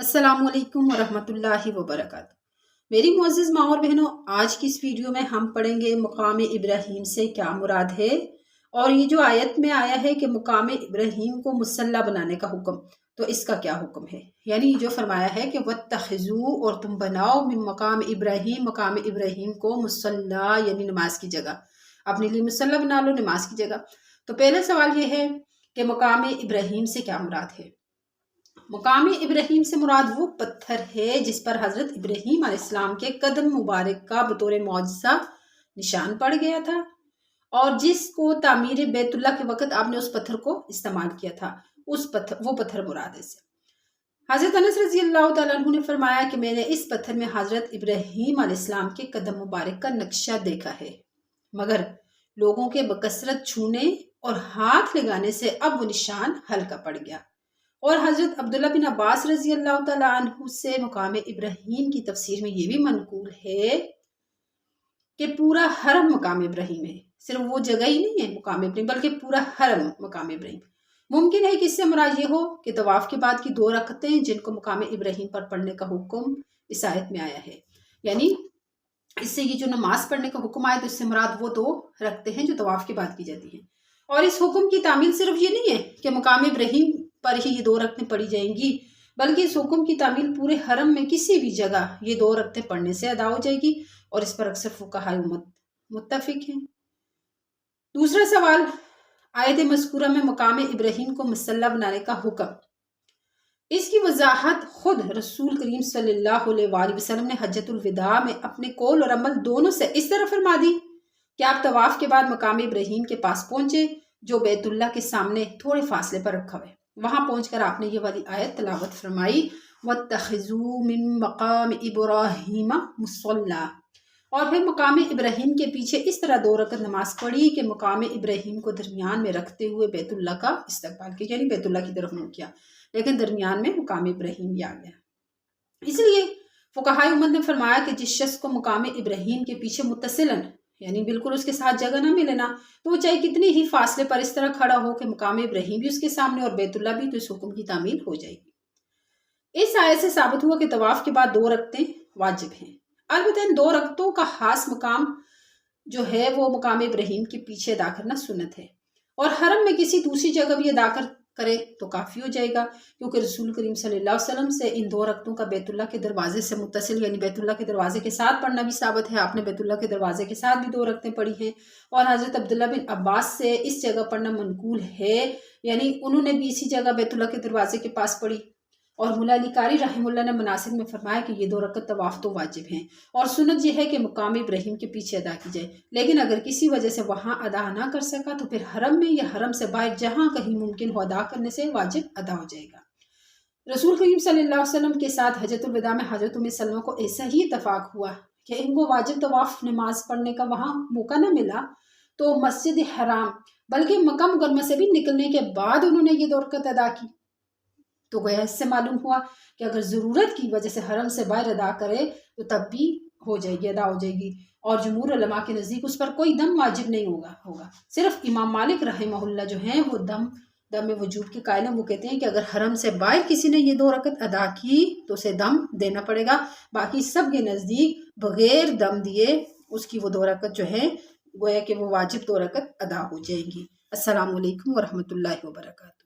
अस्सलाम वालेकुम वरहमतुल्लाहि वबरकातुहू। मेरी मुअज़्ज़िज़ माँ और बहनों, आज की इस वीडियो में हम पढ़ेंगे मुकाम इब्राहीम से क्या मुराद है। और ये जो आयत में आया है कि मुकाम इब्राहीम को मुसल्ला बनाने का हुक्म, तो इसका क्या हुक्म है। यानी जो फरमाया है कि वत्तखिज़ू, और तुम बनाओ, मिन मकाम इब्राहीम, मकाम इब्राहीम को मुसल्ला यानी नमाज की जगह, अपने लिए मुसल्ला बना लो नमाज की जगह। तो पहला सवाल ये है कि मुकाम इब्राहीम से क्या मुराद है। मुकाम इब्राहीम से मुराद वो पत्थर है जिस पर हजरत इब्राहीम अलैहिस्सलाम के कदम मुबारक का बतौर मौजज़ा निशान पड़ गया था, और जिसको तामीर बैतुल्ला के वक़्त आपने उस पत्थर को इस्तेमाल किया था, वो पत्थर मुराद है। हजरत अनस रज़ी अल्लाह तआला अन्हु ने फरमाया कि मैंने इस पत्थर में हजरत इब्राहीम अलैहिस्सलाम के कदम मुबारक का नक्शा देखा है, मगर लोगों के बकसरत छूने और हाथ लगाने से अब वो निशान हल्का पड़ गया। और हजरत अब्दुल्ला बिन अब्बास रजी अल्लाह तआला अन्हु से मुकाम इब्राहीम की तफसीर में ये भी मनकूल है कि पूरा हरम मुकाम इब्राहीम है। सिर्फ वो जगह ही नहीं है मुकाम इब्राहीम, बल्कि पूरा हरम मुकाम इब्राहीम। मुमकिन है कि इससे मुराद ये हो कि तवाफ के बाद की 2 रकतें जिनको मुकाम इब्राहीम पर पढ़ने का हुक्म इस आयत में आया है, यानी इससे ये जो नमाज पढ़ने का हुक्म आया, तो इससे मुराद वो 2 रकतें हैं जो तवाफ के बाद की जाती हैं। और इस हुक्म की तामील सिर्फ ये नहीं है कि मुकाम इब्राहीम पर ही ये 2 रकतें पढ़ी जाएंगी, बल्कि इस हुक्म की तामील पूरे हरम में किसी भी जगह ये 2 रकतें पढ़ने से अदा हो जाएगी, और इस पर अक्सर फुक़हा उम्मत मुत्तफिक हैं। दूसरा सवाल, आयत मज़कूरा में मुकाम इब्राहीम को मुसल्ला बनाने का हुक्म, इसकी वजाहत खुद रसूल करीम सल्लल्लाहु अलैहि वसल्लम ने हज्जतुल विदा में अपने कौल और अमल दोनों से इस तरह फरमा दी कि आप तवाफ के बाद मकाम इब्राहीम के पास पहुंचे, जो बैतुल्ला के सामने थोड़े फासले पर रखा हुआ है। वहां पहुंचकर आपने ये वाली आयत तलावत फरमाई, वत्तखिज़ू मिन मकाम इब्राहीम मुसल्ला। और फिर मकाम इब्राहीम के पीछे इस तरह 2 रकत नमाज पढ़ी कि मकाम इब्राहीम को दरमियान में रखते हुए बैतुल्ला का इस्तकबाल किया, यानी बैतुल्ला की तरफ मुँह किया, लेकिन दरमियान में मुकाम इब्राहीम भी आ गया। इसलिए फुक़हा उम्मत ने फरमाया कि जिस शख्स को मुकाम इब्राहीम के पीछे मुत्तसिलन, यानी बिल्कुल उसके साथ जगह ना मिले ना, तो वो चाहे कितने ही फासले पर इस तरह खड़ा हो कि मुकाम इब्राहीम भी उसके सामने और बैतुल्ला भी, तो इस हुक्म की तामील हो जाएगी। इस आयत से साबित हुआ कि तवाफ के बाद 2 रकतें वाजिब हैं। अलबत्ता इन 2 रकतों का खास मुकाम जो है वो मुकाम इब्राहीम के पीछे अदा करना सुन्नत है, और हरम में किसी दूसरी जगह भी अदा करे तो काफ़ी हो जाएगा, क्योंकि रसूल करीम सल्लल्लाहु अलैहि वसल्लम से इन 2 रकतों का बैतुल्ला के दरवाजे से मुत्तसिल, यानी बैतुल्ला के दरवाजे के साथ पढ़ना भी साबित है। आपने बैतुल्ला के दरवाजे के साथ भी 2 रकतें पढ़ी हैं, और हज़रत अब्दुल्ला बिन अब्बास से इस जगह पढ़ना मनकूल है, यानी उन्होंने भी इसी जगह बैतुल्ला के दरवाजे के पास पढ़ी। और मुल्ला अली कारी रहमुल्लाह ने मनासिक में फरमाया कि ये 2 रकत तवाफ तो वाजिब हैं, और सुन्नत ये है कि मुकाम इब्राहीम के पीछे अदा की जाए। लेकिन अगर किसी वजह से वहाँ अदा ना कर सका, तो फिर हरम में या हरम से बाहर जहाँ कहीं मुमकिन हो अदा करने से वाजिब अदा हो जाएगा। रसूल करीम सल्लल्लाहु अलैहि वसल्लम के साथ हज्जतुल विदा में हज़रत उम्मे सलमा को ऐसा ही इत्तफाक हुआ कि इनको वाजिब तवाफ नमाज पढ़ने का वहाँ मौका न मिला, तो मस्जिद हराम बल्कि मक्का मुकर्रमा से भी निकलने के बाद उन्होंने ये 2 रकत अदा की। तो गया इससे मालूम हुआ कि अगर ज़रूरत की वजह से हरम से बाहर अदा करे तो तब भी हो जाएगी, अदा हो जाएगी। और जमहूर उलमा के नज़दीक उस पर कोई दम वाजिब नहीं होगा। सिर्फ इमाम मालिक रहमहुल्लाह जो हैं वो दम वजूब के कायल हैं। वो कहते हैं कि अगर हरम से बाहर किसी ने ये 2 रकत अदा की तो उसे दम देना पड़ेगा। बाकी सब के नज़दीक बग़ैर दम दिए उसकी वो 2 रकत जो है, गोया कि वो वाजिब 2 रकत अदा हो जाएंगी। अस्सलामु अलैकुम वरहमतुल्लाहि वबरकातुहू।